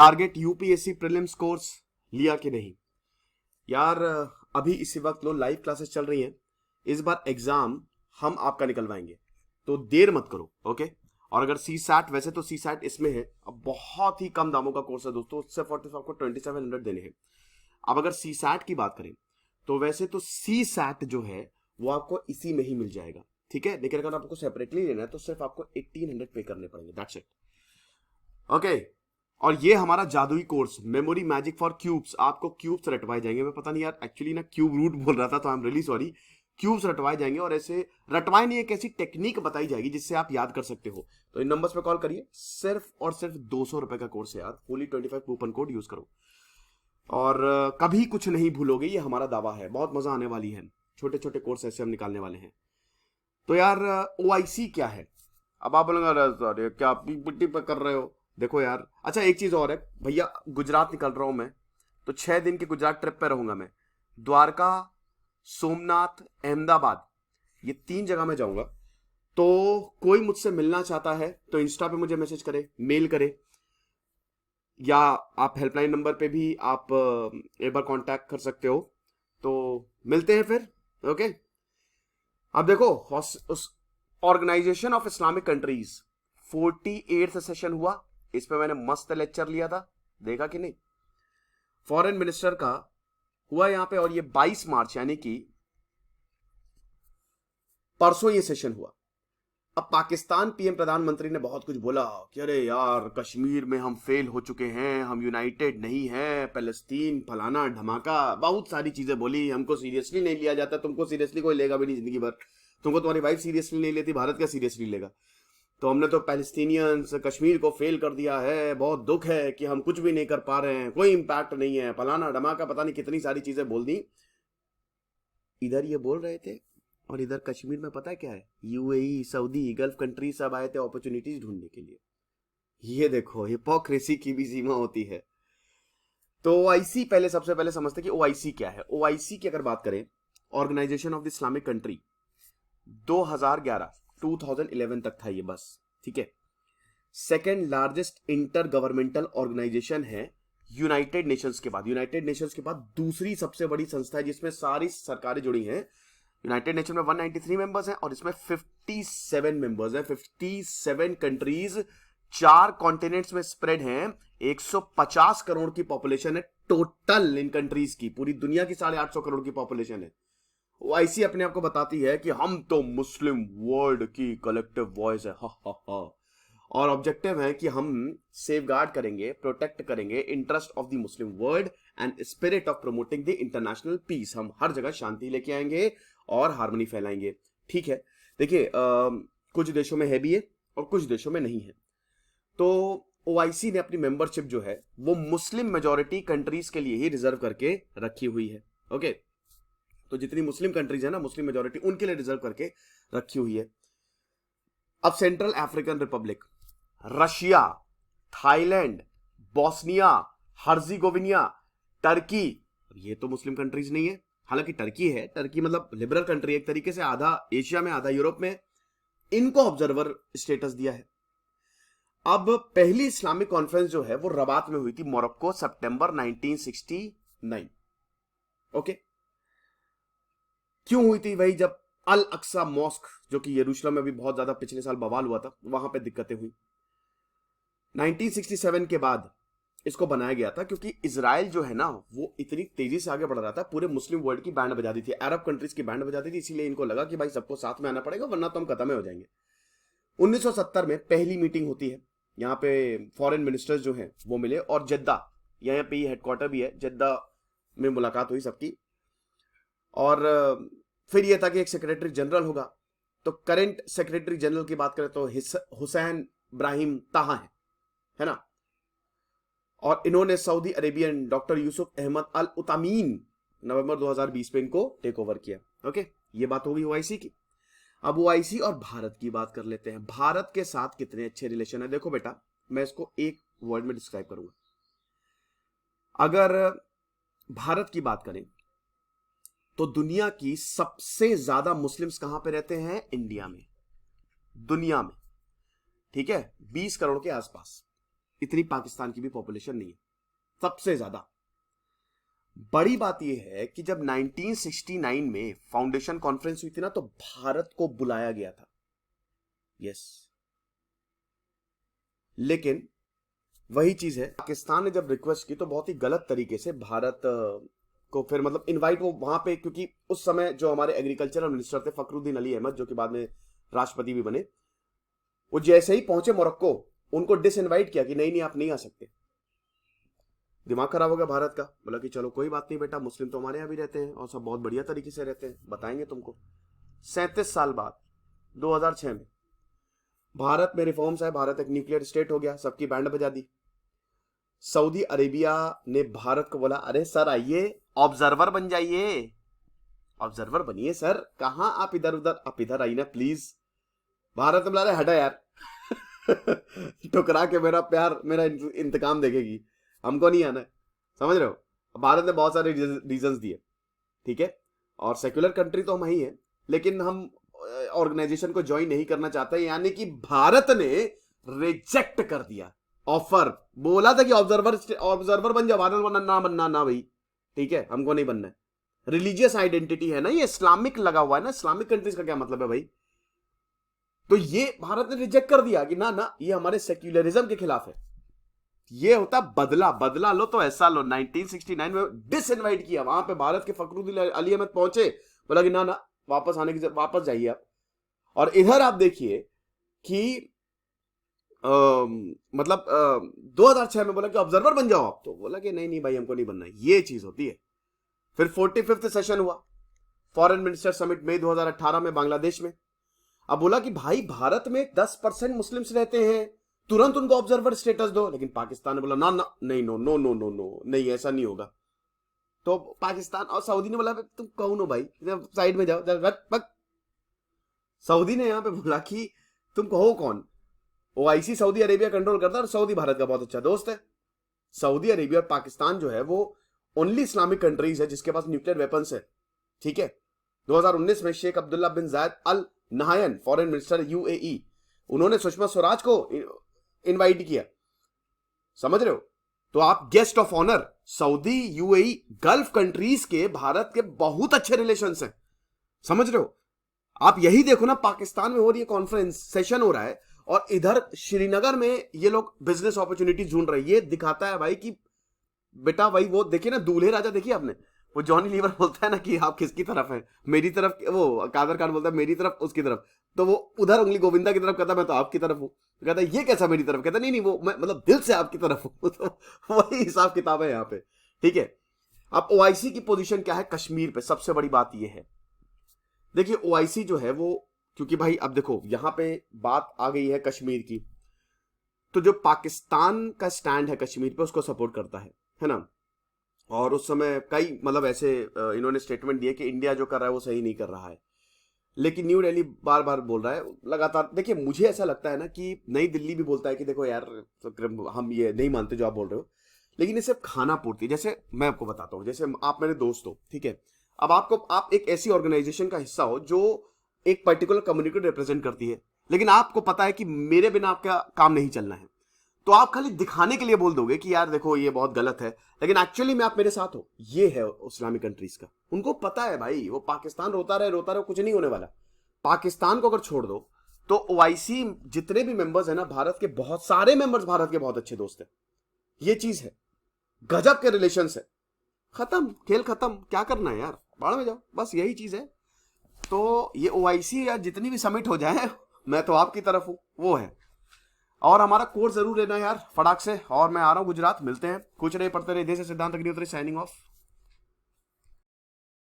Target UPSC prelims course लिया कि नहीं यार? अभी इसी वक्त लो लाइव क्लासेस चल रही हैं। इस बार एग्जाम हम आपका निकलवाएंगे, तो देर मत करो। ओके। और अगर सी सैट, वैसे तो सी सैट इसमें है, अब बहुत ही कम दामों का कोर्स है दोस्तों, उससे 40 आपको 2700 देने हैं। अब अगर सी सैट की बात करें तो वैसे तो सी सैट जो है वो आपको इसी में ही मिल जाएगा, ठीक है। लेकिन अगर आपको सेपरेटली लेना है तो सिर्फ आपको 1800 पे करने पड़ेंगे, दैट्स इट। ओके। और ये हमारा जादुई course memory magic for cubes, आपको क्यूब्स रटवाए जाएंगे। मैं पता नहीं यार, एक्चुअली ना क्यूब रूट बोल रहा था, तो I am really sorry. Cubes रटवाए जाएंगे, और ऐसे रटवाए नहीं, एक ऐसी टेक्निक बताई जाएगी जिससे आप याद कर सकते हो। तो इन नंबर्स पे कॉल करिए। सिर्फ और सिर्फ 200 रुपए का कोर्स है यार। फुली 25 कूपन कोड यूज करो और कभी कुछ नहीं भूलोगे, ये हमारा दावा है। बहुत मजा आने वाली है, छोटे छोटे कोर्स ऐसे हम निकालने वाले हैं। तो यार ओआईसी क्या है? अब आप बोलेंगे अरे सर ये क्या आप पिट्टी पे कर रहे हो? देखो यार, अच्छा एक चीज और है भैया, गुजरात निकल रहा हूं मैं, तो 6 दिन की गुजरात ट्रिप पे रहूंगा मैं। द्वारका, सोमनाथ, अहमदाबाद, ये 3 जगह मैं जाऊंगा। तो कोई मुझसे मिलना चाहता है तो इंस्टा पे मुझे मैसेज करे, मेल करे, या आप हेल्पलाइन नंबर पे भी आप एक बार कांटेक्ट कर सकते हो। तो मिलते हैं फिर। ओके। अब देखो, उस organisation of Islamic countries 48th session हुआ, इस पे मैंने मस्त लेक्चर लिया था, देखा कि नहीं? फॉरेन मिनिस्टर का हुआ यहां पे, और ये 22 मार्च यानी कि परसों ये सेशन हुआ। अब पाकिस्तान पीएम प्रधानमंत्री ने बहुत कुछ बोला कि अरे यार कश्मीर में हम फेल हो चुके हैं, हम यूनाइटेड नहीं है, पैलेस्तीन फलाना धमाका, बहुत सारी चीजें बोली। हमको सीरियसली नहीं लिया जाता, तुमको सीरियसली कोई लेगा भी नहीं जिंदगी भर। तुमको तुम्हारी वाइफ सीरियसली नहीं लेती, भारत का सीरियसली लेगा? तो हमने तो पैलेस्टीनियंस कश्मीर को फेल कर दिया है, बहुत दुख है कि हम कुछ भी नहीं कर पा रहे हैं, कोई इंपैक्ट नहीं है, फलाना धमाका, पता नहीं कितनी सारी चीजें बोल दी। इधर ये बोल रहे थे, और इधर कश्मीर में पता है क्या है? यूएई, सऊदी, गल्फ कंट्री सब आए थे अपॉर्चुनिटीज ढूंढने के लिए। ये देखो, हिपोक्रेसी की भी सीमा होती है। तो ओआईसी, पहले सबसे पहले समझते कि ओआईसी क्या है। ओआईसी की अगर बात करें, organisation of the Islamic country, 2011 2011 तक था ये बस, ठीक है। Second largest intergovernmental organisation है यूनाइटेड नेशंस के बाद। यूनाइटेड नेशंस के बाद दूसरी सबसे बड़ी संस्था है जिसमें सारी सरकारें जुड़ी हैं। यूनाइटेड नेशन में 193 मेंबर्स हैं, और इसमें 57 मेंबर्स हैं, 57 कंट्रीज, 4 कॉन्टिनेंट्स में स्प्रेड हैं। 150 करोड़ की पॉपुलेशन है टोटल इन कंट्रीज की, पूरी दुनिया की 850 करोड़ की पॉपुलेशन है। ओआईसी अपने आप को बताती है कि हम तो मुस्लिम वर्ल्ड की कलेक्टिव वॉइस है, हा हा हा। और ऑब्जेक्टिव है कि हम सेफगार्ड करेंगे, प्रोटेक्ट करेंगे interest of the Muslim world and spirit of promoting the international peace. हम हर जगह शांति लेके आएंगे और हार्मनी फैलाएंगे, ठीक है। देखिए कुछ देशों में है भी है और कुछ देशों में नहीं है। तो ओआईसी ने अपनी मेंबरशिप जो है वो मुस्लिम मेजॉरिटी कंट्रीज के लिए ही रिजर्व करके रखी हुई है। ओके। तो जितनी मुस्लिम कंट्रीज है ना, मुस्लिम मेजॉरिटी, उनके लिए रिजर्व करके रखी हुई है। अब Central African Republic, Russia, Thailand, Bosnia, Herzegovina, Turkey, ये तो मुस्लिम कंट्रीज नहीं है। हालांकि टर्की है, टर्की मतलब लिबरल कंट्री, एक तरीके से आधा एशिया में आधा यूरोप में, इनको ऑब्जर्वर स्टेटस दिया है। अब पहली इस्लामिक कॉन्फ्रेंस जो है वो रबात में हुई थी, मोरक्को, सितंबर 1969। ओके। क्यों हुई थी? वही जब अल अक्सा मॉस्क, जो कि यरूशलेम में भी बहुत ज्यादा पिछले साल बवाल हुआ था, वहां पे दिक्कतें हुई। 1967 के बाद इसको बनाया गया था, क्योंकि इजराइल जो है ना वो इतनी तेजी से आगे बढ़ रहा था, पूरे मुस्लिम वर्ल्ड की बैंड बजा दी थी, अरब कंट्रीज की बैंड बजा दी थी। इसीलिए इनको लगा कि भाई सबको साथ में आना पड़ेगा, वरना तो हम खत्म हो जाएंगे। 1970 में पहली मीटिंग होती है, यहाँ पे फॉरेन मिनिस्टर्स जो हैं वो मिले, और जद्दा, यहाँ पे हेडक्वार्टर भी है, जद्दा में मुलाकात हुई सबकी। और फिर यह था कि एक सेक्रेटरी जनरल होगा। तो करंट सेक्रेटरी जनरल की बात करें तो हुसैन इब्राहिम ताहा है ना। और इन्होंने Saudi Arabian doctor Yusuf Ahmad Al Utamin नवंबर 2020 में इनको टेक ओवर किया। ओके, ये बात होगी ओआईसी की। अब ओआईसी और भारत की बात कर लेते हैं। भारत के साथ कितने अच्छे रिलेशन है, देखो बेटा, मैं इसको एक वर्ड में डिस्क्राइब करूंगा। अगर भारत की बात करें तो दुनिया की सबसे ज्यादा मुस्लिम्स कहां पे रहते हैं? इंडिया में, दुनिया में, ठीक है, 20 करोड़ के आसपास। इतनी पाकिस्तान की भी पॉपुलेशन नहीं है, सबसे ज्यादा। बड़ी बात यह है कि जब 1969 में फाउंडेशन कॉन्फ्रेंस हुई थी ना, तो भारत को बुलाया गया था, यस। लेकिन वही चीज है, पाकिस्तान ने जब रिक्वेस्ट की तो बहुत ही गलत तरीके से भारत को फिर मतलब इनवाइट वो वहां पे, क्योंकि उस समय जो हमारे एग्रीकल्चरल मिनिस्टर थे फखरुद्दीन अली अहमद, जो कि बाद में राष्ट्रपति भी बने, वो जैसे ही पहुंचे मोरक्को, उनको डिसइनवाइट किया कि नहीं नहीं आप नहीं आ सकते। दिमाग खराब हो गया भारत का, बोला कि चलो कोई बात नहीं बेटा, मुस्लिम तो हमारे यहां भी रहते हैं और सब बहुत बढ़िया तरीके से रहते हैं, बताएंगे तुमको। 37 साल बाद 2006 में भारत में रिफॉर्म्स आए, भारत एक न्यूक्लियर स्टेट हो गया, सबकी बैंड बजा दी। सऊदी अरेबिया ने भारत को बोला अरे सर आइए ऑब्जर्वर बन जाइए, ऑब्जर्वर बनिए सर, कहां आप इधर उधर, आप इधर आइए ना प्लीज। भारत में बोला अरे हटा यार ठुकरा के मेरा प्यार मेरा इंतकाम देखेगी, हमको नहीं आना है, समझ रहे हो। भारत ने बहुत सारे रीजंस दिए, ठीक है, और सेक्युलर कंट्री तो हम ही है, लेकिन हम ऑर्गेनाइजेशन को ज्वाइन नहीं करना चाहते, यानी कि भारत ने रिजेक्ट कर दिया ऑफर। बोला था कि ऑब्जर्वर बन जाओ, भारत बनना ना भाई, ठीक है, हमको नहीं बनना है। रिलीजियस आइडेंटिटी है ना, ये इस्लामिक लगा हुआ है ना, इस्लामिक कंट्रीज का क्या मतलब है भाई। तो ये भारत ने रिजेक्ट कर दिया कि ना ना ये हमारे सेक्युलरिज्म के खिलाफ है। ये होता बदला, बदला लो तो ऐसा लो। 1969 में डिसइनवाइट किया, वहां पे भारत के फखरुद्दीन अली अहमद पहुंचे, बोला कि ना ना वापस आने की, वापस जाइए आप। और इधर आप देखिए कि मतलब 2006 में बोला कि ऑब्जर्वर बन जाओ आप, तो बोला कि नहीं नहीं भाई हमको नहीं बनना है, ये चीज होती है। फिर 45th सेशन हुआ, फॉरेन मिनिस्टर समिट मई 2018 में बांग्लादेश में। अब बोला कि भाई भारत में 10% मुस्लिम्स रहते हैं, तुरंत उनको ऑब्जर्वर स्टेटस दो। लेकिन पाकिस्तान ने बोला ना ना नहीं, no no no no no नहीं, ऐसा नहीं होगा। तो पाकिस्तान और सऊदी ने बोला तुम कौन हो भाई, साइड में जाओ। सऊदी ने यहां पे बोला कि तुम कहो कौन। ओआईसी सऊदी अरेबिया कंट्रोल करता है और सऊदी भारत का बहुत अच्छा दोस्त है। सऊदी अरेबिया और पाकिस्तान जो है वो ओनली इस्लामिक कंट्रीज है जिसके पास न्यूक्लियर वेपन्स है, ठीक है। 2019 में शेख अब्दुल्ला बिन जायद अल नहायन, फॉरेन मिनिस्टर यूएई, उन्होंने सुषमा स्वराज को इनवाइट किया, समझ रहे हो। तो आप guest of honour, Saudi UAE gulf countries के भारत के बहुत अच्छे रिलेशंस हैं, समझ रहे हो। आप यही देखो ना, पाकिस्तान में हो रही है कॉन्फ्रेंस, सेशन हो रहा है, और इधर श्रीनगर में ये लोग बिजनेस अपॉर्चुनिटी ढूंढ रहे हैं। ये दिखाता है भाई कि बेटा भाई वो देखिए ना, दूल्हे राजा देखिए आपने, वो जॉनी लीवर बोलता है ना कि आप किसकी तरफ है, मेरी तरफ, वो कादर खान बोलता है मेरी तरफ उसकी तरफ, तो वो उधर उंगली गोविंदा की तरफ कहता मैं तो आपकी तरफ हूं, तो कहता है ये कैसा मेरी तरफ, कहता नहीं नहीं वो मैं मतलब दिल से आपकी तरफ हूं। तो वही हिसाब किताब है यहाँ पे, ठीक है। अब ओआईसी की पोजीशन क्या है कश्मीर पे, सबसे बड़ी बात ये है। देखिए ओआईसी जो है वो, क्योंकि भाई अब देखो यहां पे बात आ गई है कश्मीर की, तो जो पाकिस्तान का स्टैंड है कश्मीर पे उसको सपोर्ट करता है ना। और उस समय कई मतलब ऐसे इन्होंने स्टेटमेंट दिए कि इंडिया जो कर रहा है वो सही नहीं कर रहा है, लेकिन न्यू दिल्ली बार बार बोल रहा है लगातार। देखिए मुझे ऐसा लगता है ना कि नई दिल्ली भी बोलता है कि देखो यार हम ये नहीं मानते जो आप बोल रहे हो, लेकिन ये सिर्फ खाना पूर्ति। जैसे मैं आपको बताता हूँ, जैसे आप मेरे दोस्त हो, ठीक है, अब आप एक ऐसी ऑर्गेनाइजेशन का हिस्सा हो जो एक पर्टिकुलर कम्युनिटी को रिप्रेजेंट करती है, लेकिन आपको पता है कि मेरे बिना आपका काम नहीं चलना है, तो आप खाली दिखाने के लिए बोल दोगे कि यार देखो ये बहुत गलत है, लेकिन एक्चुअली में आप मेरे साथ हो। ये है इस्लामिक कंट्रीज का, उनको पता है भाई, वो पाकिस्तान रोता रहे कुछ नहीं होने वाला। पाकिस्तान को अगर छोड़ दो तो ओआईसी जितने भी मेंबर्स है ना, भारत के बहुत सारे मेंबर्स भारत के बहुत अच्छे दोस्त हैं। ये चीज है, गजब के रिलेशन है, खत्म खेल खत्म, क्या करना है यार, बाढ़ में जाओ, बस यही चीज है। तो ये ओआईसी या जितनी भी समिट हो जाए मैं तो आपकी तरफ हूं, वो है। और हमारा कोर्स जरूर लेना यार फटाक से, और मैं आ रहा हूं गुजरात, मिलते हैं। कुछ नहीं, पढ़ते रहे, जैसे सिद्धांत अग्निहोत्री साइनिंग ऑफ।